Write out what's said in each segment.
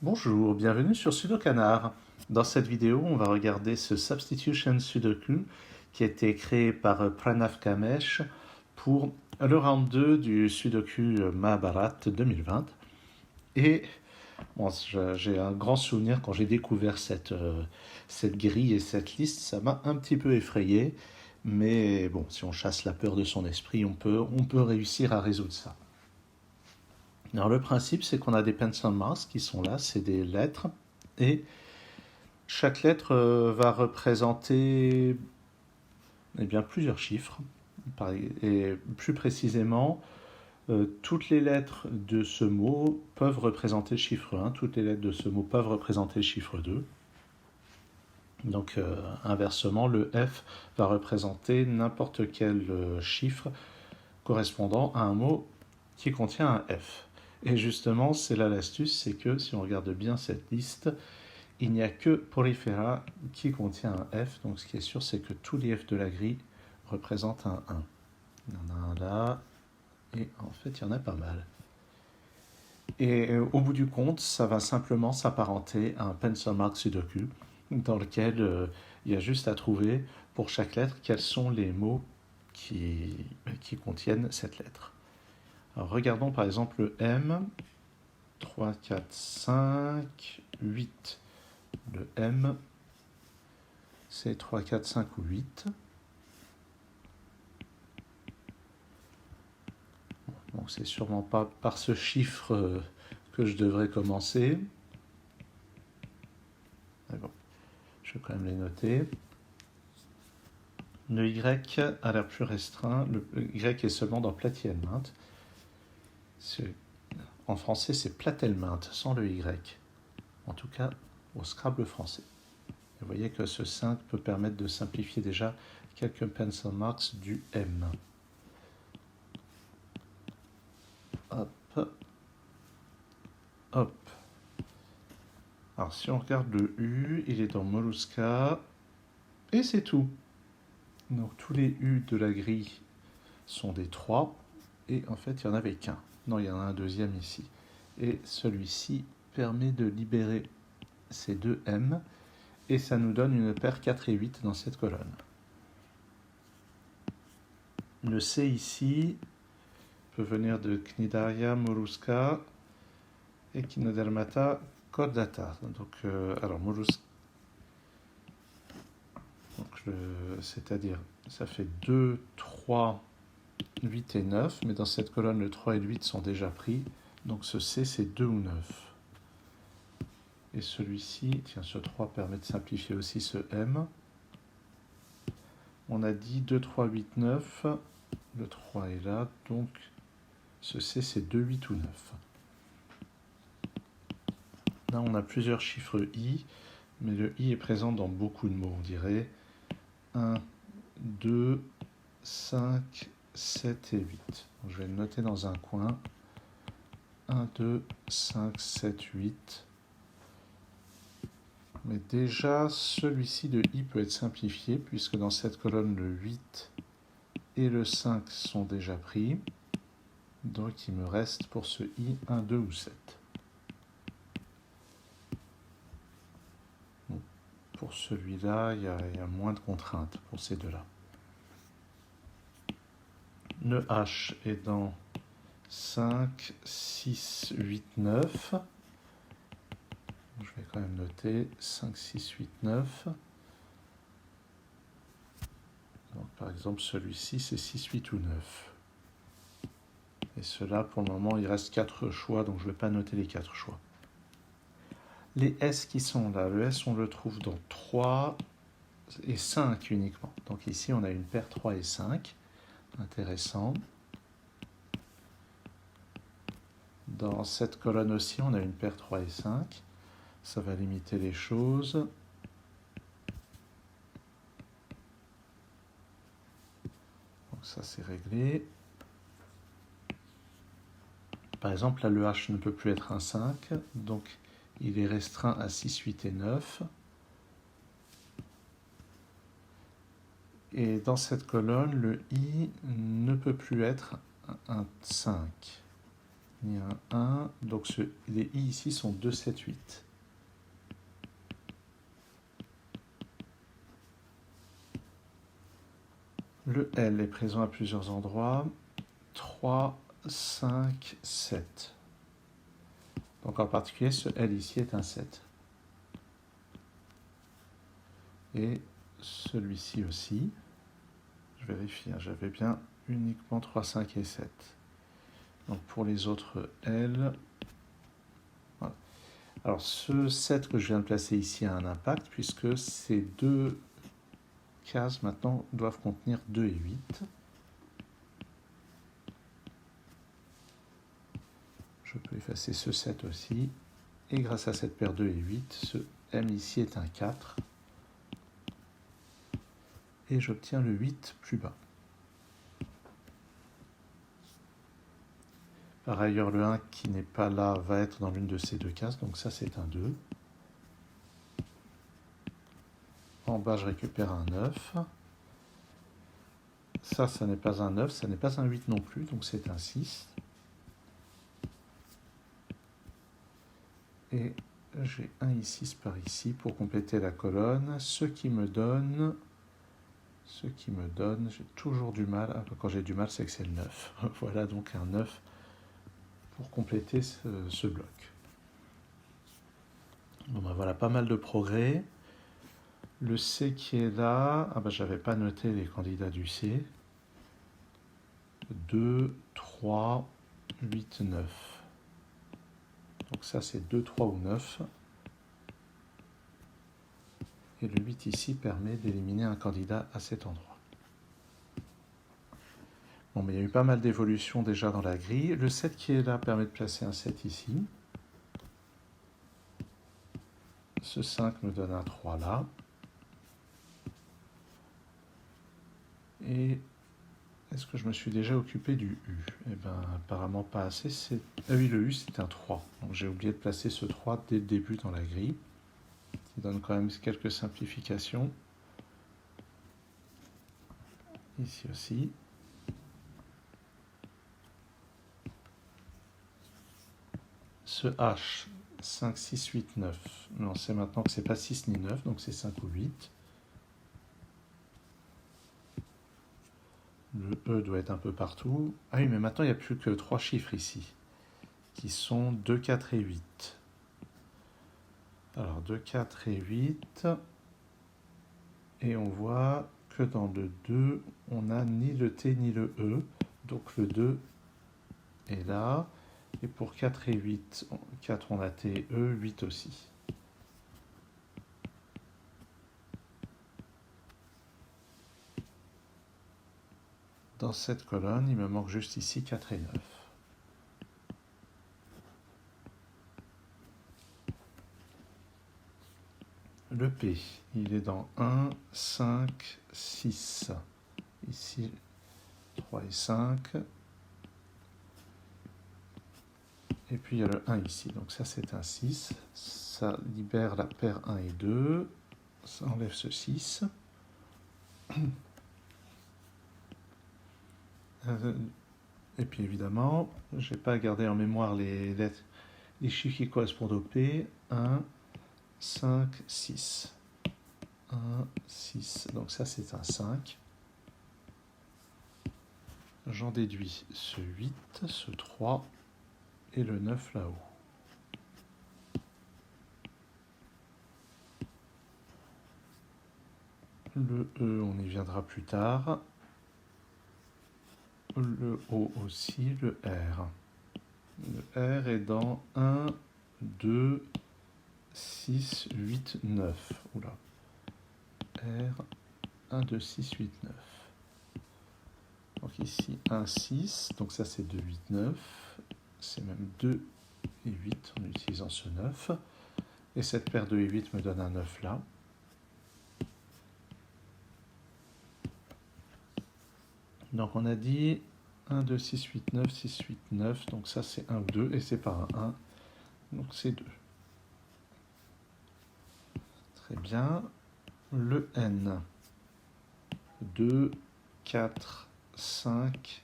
Bonjour, bienvenue sur Sudokanar. Dans cette vidéo, on va regarder ce Substitution Sudoku qui a été créé par Pranav Kamesh pour le round 2 du Sudoku Mahabharat 2020. Et bon, j'ai un grand souvenir quand j'ai découvert cette grille et cette liste, ça m'a un petit peu effrayé. Mais bon, si on chasse la peur de son esprit, on peut réussir à résoudre ça. Alors le principe, c'est qu'on a des pencil marks qui sont là, c'est des lettres, et chaque lettre va représenter plusieurs chiffres. Et plus précisément, toutes les lettres de ce mot peuvent représenter le chiffre 1, toutes les lettres de ce mot peuvent représenter le chiffre 2. Donc inversement, le F va représenter n'importe quel chiffre correspondant à un mot qui contient un F. Et justement, c'est là l'astuce, c'est que si on regarde bien cette liste, il n'y a que Porifera qui contient un F. Donc ce qui est sûr, c'est que tous les F de la grille représentent un 1. Il y en a un là, et en fait, il y en a pas mal. Et au bout du compte, ça va simplement s'apparenter à un pencil mark Sudoku, dans lequel il y a juste à trouver pour chaque lettre quels sont les mots qui contiennent cette lettre. Alors regardons par exemple le M, 3, 4, 5, 8. Le M, c'est 3, 4, 5 ou 8. Donc c'est sûrement pas par ce chiffre que je devrais commencer. Mais bon, je vais quand même les noter. Le Y a l'air plus restreint. Le Y est seulement dans Platielmint. En français, c'est Platelmint, sans le Y. En tout cas, au Scrabble français. Vous voyez que ce 5 peut permettre de simplifier déjà quelques pencil marks du M. Hop. Hop. Alors si on regarde le U, il est dans Mollusca. Et c'est tout. Donc tous les U de la grille sont des 3. Et en fait, il n'y en avait qu'un. Non, il y en a un deuxième ici. Et celui-ci permet de libérer ces deux M. Et ça nous donne une paire 4 et 8 dans cette colonne. Le C ici peut venir de Cnidaria mollusca et Echinodermata cordata. Donc, alors mollusca, c'est-à-dire ça fait 2, 3, 8 et 9, mais dans cette colonne, le 3 et le 8 sont déjà pris. Donc ce C, c'est 2 ou 9. Et celui-ci, tiens, ce 3 permet de simplifier aussi ce M. On a dit 2, 3, 8, 9. Le 3 est là, donc ce C, c'est 2, 8 ou 9. Là, on a plusieurs chiffres I, mais le I est présent dans beaucoup de mots, on dirait. 1, 2, 5, 7 et 8. Donc, je vais le noter dans un coin. 1, 2, 5, 7, 8. Mais déjà, celui-ci de I peut être simplifié, puisque dans cette colonne, le 8 et le 5 sont déjà pris. Donc, il me reste pour ce I 1, 2 ou 7. Bon. Pour celui-là, il y a moins de contraintes pour ces deux-là. Le H est dans 5, 6, 8, 9. Je vais quand même noter 5, 6, 8, 9. Donc, par exemple, celui-ci, c'est 6, 8 ou 9. Et cela, pour le moment, il reste 4 choix, donc je ne vais pas noter les 4 choix. Les S qui sont là, le S, on le trouve dans 3 et 5 uniquement. Donc ici, on a une paire 3 et 5. Intéressant. Dans cette colonne aussi, on a une paire 3 et 5. Ça va limiter les choses. Donc ça, c'est réglé. Par exemple, là, le H ne peut plus être un 5, donc il est restreint à 6, 8 et 9. Et dans cette colonne, le I ne peut plus être un 5. ni un 1. Donc les I ici sont 2, 7, 8. Le L est présent à plusieurs endroits. 3, 5, 7. Donc en particulier, ce L ici est un 7. Et celui-ci aussi. Je vérifie, hein, j'avais bien uniquement 3, 5 et 7. Donc pour les autres L, voilà. Alors ce 7 que je viens de placer ici a un impact puisque ces deux cases maintenant doivent contenir 2 et 8. Je peux effacer ce 7 aussi. Et grâce à cette paire 2 et 8, ce M ici est un 4. Et j'obtiens le 8 plus bas. Par ailleurs, le 1 qui n'est pas là va être dans l'une de ces deux cases, donc ça c'est un 2. En bas, je récupère un 9. Ça n'est pas un 9, ça n'est pas un 8 non plus, donc c'est un 6. Et j'ai un I6 par ici pour compléter la colonne, ce qui me donne, j'ai toujours du mal, quand j'ai du mal c'est que c'est le 9. Voilà donc un 9 pour compléter ce bloc. Bon ben voilà, pas mal de progrès. Le C qui est là, j'avais pas noté les candidats du C. 2, 3, 8, 9. Donc ça c'est 2, 3 ou 9. Et le 8 ici permet d'éliminer un candidat à cet endroit. Bon, mais il y a eu pas mal d'évolutions déjà dans la grille. Le 7 qui est là permet de placer un 7 ici. Ce 5 me donne un 3 là. Et est-ce que je me suis déjà occupé du U? Eh bien, apparemment pas assez. Ah oui, le U c'est un 3. Donc j'ai oublié de placer ce 3 dès le début dans la grille. Ça donne quand même quelques simplifications. Ici aussi. Ce H, 5, 6, 8, 9. Non, c'est maintenant que c'est pas 6 ni 9, donc c'est 5 ou 8. Le E doit être un peu partout. Ah oui, mais maintenant il n'y a plus que 3 chiffres ici, qui sont 2, 4 et 8. Alors 2, 4 et 8. Et on voit que dans le 2, on n'a ni le T ni le E. Donc le 2 est là. Et pour 4 et 8, 4 on a T et E, 8 aussi. Dans cette colonne, il me manque juste ici 4 et 9. Le P, il est dans 1, 5, 6. Ici, 3 et 5. Et puis il y a le 1 ici, donc ça c'est un 6. Ça libère la paire 1 et 2. Ça enlève ce 6. Et puis évidemment, je n'ai pas gardé en mémoire les lettres, les chiffres qui correspondent au P. 1, 5, 6. 1, 6. Donc ça c'est un 5. J'en déduis ce 8, ce 3 et le 9 là-haut. Le E, on y viendra plus tard. Le O aussi, le R. Le R est dans 1, 2, 6, 8, 9. Oula. R, 1, 2, 6, 8, 9. Donc ici 1, 6. Donc ça c'est 2, 8, 9. C'est même 2 et 8 en utilisant ce 9. Et cette paire 2 et 8 me donne un 9 là. Donc on a dit 1, 2, 6, 8, 9, 6, 8, 9. Donc ça c'est 1 ou 2 et c'est pas un 1. Donc c'est 2. Très bien. Le N. 2, 4, 5,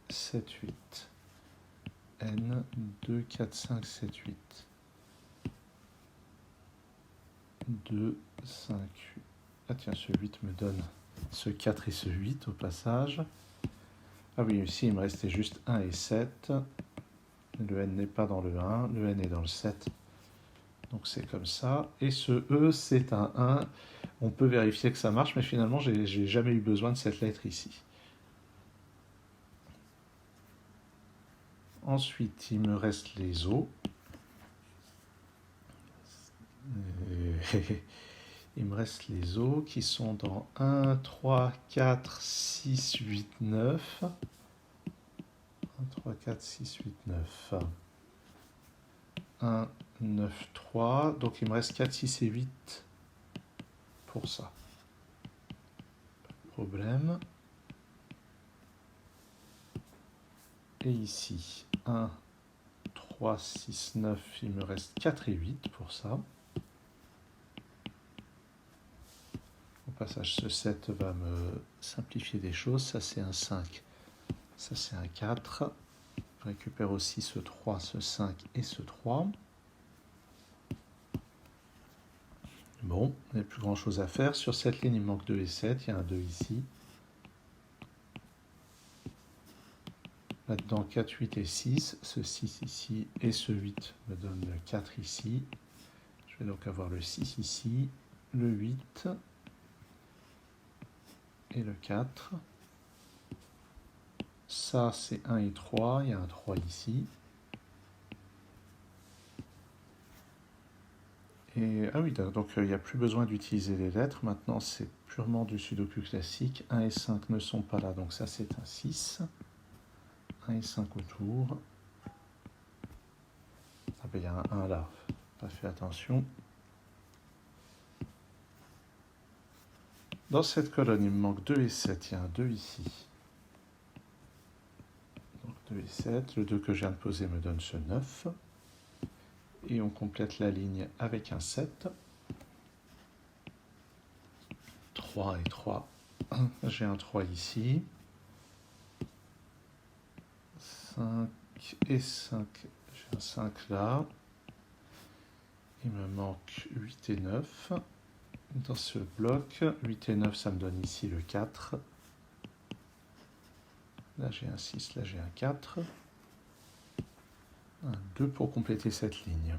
7, 8. N, 2, 4, 5, 7, 8. 2, 5, 8. Ah tiens, ce 8 me donne ce 4 et ce 8 au passage. Ah oui, ici il me restait juste 1 et 7. Le N n'est pas dans le 1, le N est dans le 7. Donc c'est comme ça. Et ce E, c'est un 1. On peut vérifier que ça marche, mais finalement, j'ai jamais eu besoin de cette lettre ici. Ensuite, il me reste les O. Il me reste les O qui sont dans 1, 3, 4, 6, 8, 9. 1, 3, 4, 6, 8, 9. 1, 9, 3. Donc il me reste 4, 6 et 8 pour ça. Pas de problème. Et ici, 1, 3, 6, 9. Il me reste 4 et 8 pour ça. Au passage, ce 7 va me simplifier des choses. Ça, c'est un 5. Ça, c'est un 4. Je récupère aussi ce 3, ce 5 et ce 3. Bon, il n'y a plus grand chose à faire. Sur cette ligne, il manque 2 et 7. Il y a un 2 ici. Là-dedans, 4, 8 et 6. Ce 6 ici et ce 8 me donne le 4 ici. Je vais donc avoir le 6 ici, le 8 et le 4. Ça, c'est 1 et 3. Il y a un 3 ici. Et, ah oui, donc il n'y a plus besoin d'utiliser les lettres. Maintenant, c'est purement du sudoku classique. 1 et 5 ne sont pas là, donc ça, c'est un 6. 1 et 5 autour. Ah ben, il y a un 1 là. Pas fait attention. Dans cette colonne, il me manque 2 et 7. Il y a un 2 ici. Donc 2 et 7. Le 2 que je viens de poser me donne ce 9. Et on complète la ligne avec un 7. 3 et 3. J'ai un 3 ici. 5 et 5. J'ai un 5 là. Il me manque 8 et 9. Dans ce bloc, 8 et 9, ça me donne ici le 4. Là, j'ai un 6, là, j'ai un 4. Un 2 pour compléter cette ligne.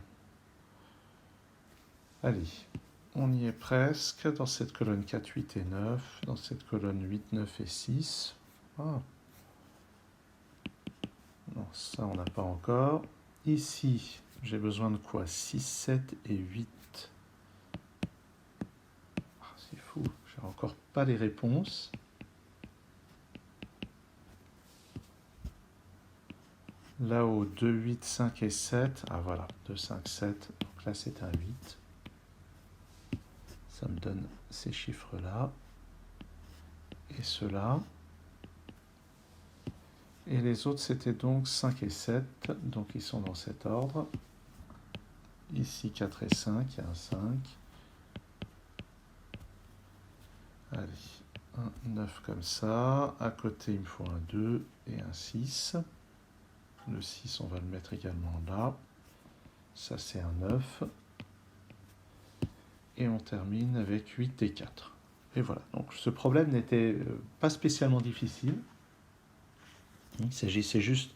Allez, on y est presque. Dans cette colonne 4, 8 et 9. Dans cette colonne 8, 9 et 6. Ah. Non, ça, on n'a pas encore. Ici, j'ai besoin de quoi? 6, 7 et 8. C'est fou, j'ai encore pas les réponses. Là-haut, 2, 8, 5 et 7. Ah voilà, 2, 5, 7. Donc là, c'est un 8. Ça me donne ces chiffres-là. Et ceux-là. Et les autres, c'était donc 5 et 7. Donc ils sont dans cet ordre. Ici, 4 et 5. Il y a un 5. Allez, un 9 comme ça. À côté, il me faut un 2 et un 6. Le 6, on va le mettre également là. Ça, c'est un 9. Et on termine avec 8 et 4. Et voilà. Donc, ce problème n'était pas spécialement difficile. Il s'agissait juste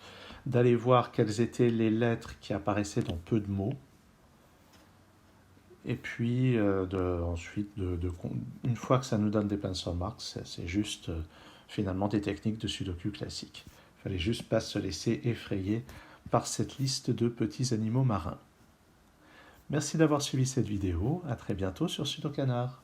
d'aller voir quelles étaient les lettres qui apparaissaient dans peu de mots. Et puis, ensuite, une fois que ça nous donne des pencil marks, c'est juste finalement des techniques de sudoku classiques. Il fallait juste pas se laisser effrayer par cette liste de petits animaux marins. Merci d'avoir suivi cette vidéo. À très bientôt sur Sudocanard.